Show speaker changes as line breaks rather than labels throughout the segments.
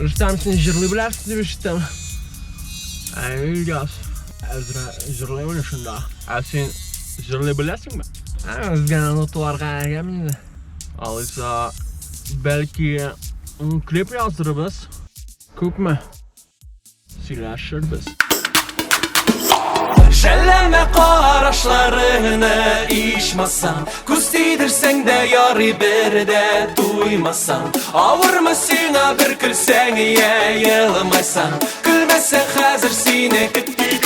Rüstem sen jırlı bilersin diye Rüstem. İlyas. Ezra jırlı oyna şunda. Sen jırlı bilersin mi? Özgene notularga gelmeydi. Alıysa belki klip yazdırırız. Küp mü? Silaşırız.
Şelleme qaraşlarını işmasan, Kuz değdirsen de yarı bir de duymasan, Avurma sina bir külsen yayılmaysan, Gülmesen hazır seni gitti.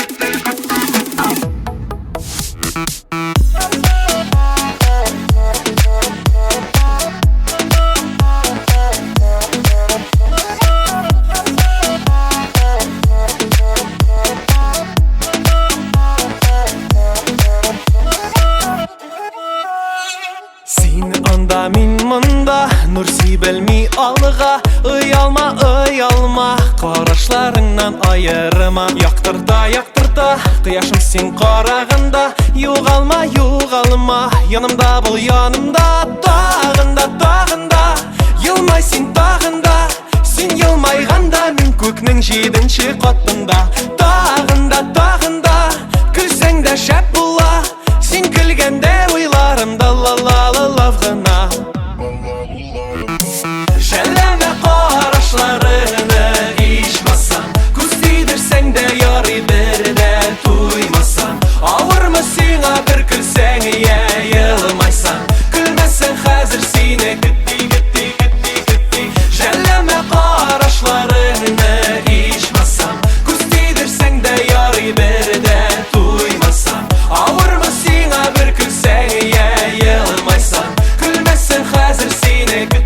Min mında Nursi belmi alga Iyalma Qaraşlarından ayırma Yaktırda Kıyaşım sen qarağında Yuğalma Yanımda bul yanımda Dağında Yılmay sen dağında Sen yılmayganda Min köknün 7-ci qatında Dağında Gülsen de şəp bula Sen gülgende uylarımda lavgına Şelleme qaraşlarını işmasan, Kuz değdirsen de yarı bir de duymasan, Avurma sina bir külsen yayılmaysan, Gülmesen hazır seni gitti. Şelleme qaraşlarını işmasan, Kuz değdirsen de yarı bir de duymasan, Avurma sina bir külsen yayılmaysan, Gülmesen hazır seni gitti.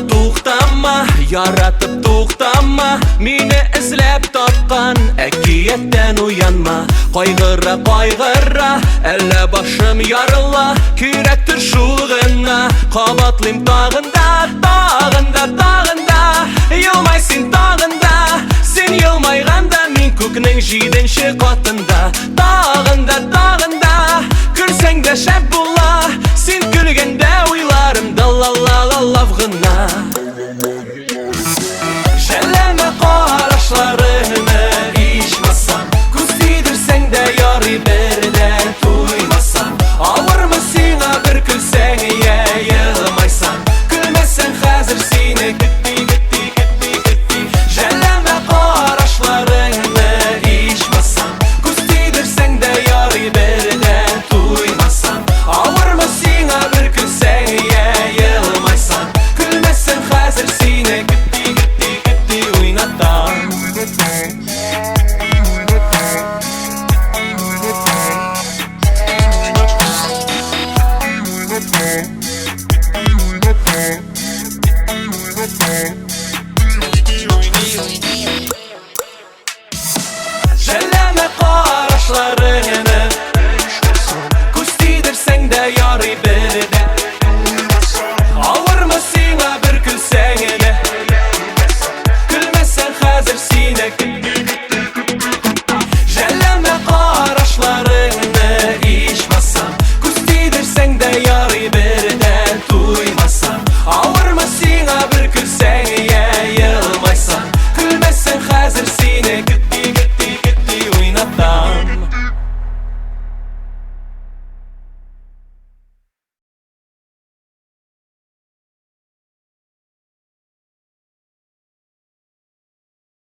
Tuğtama, yaratıp tuğtama Meni izlep tapkan, əkiyyətdən uyanma Qayğıra, ələ başım yarıla Kürəkdir şulğına, qabatlıyım dağında Yılmay sen dağında, sen yılmayganda Min köknün 7-ci qatında Dağında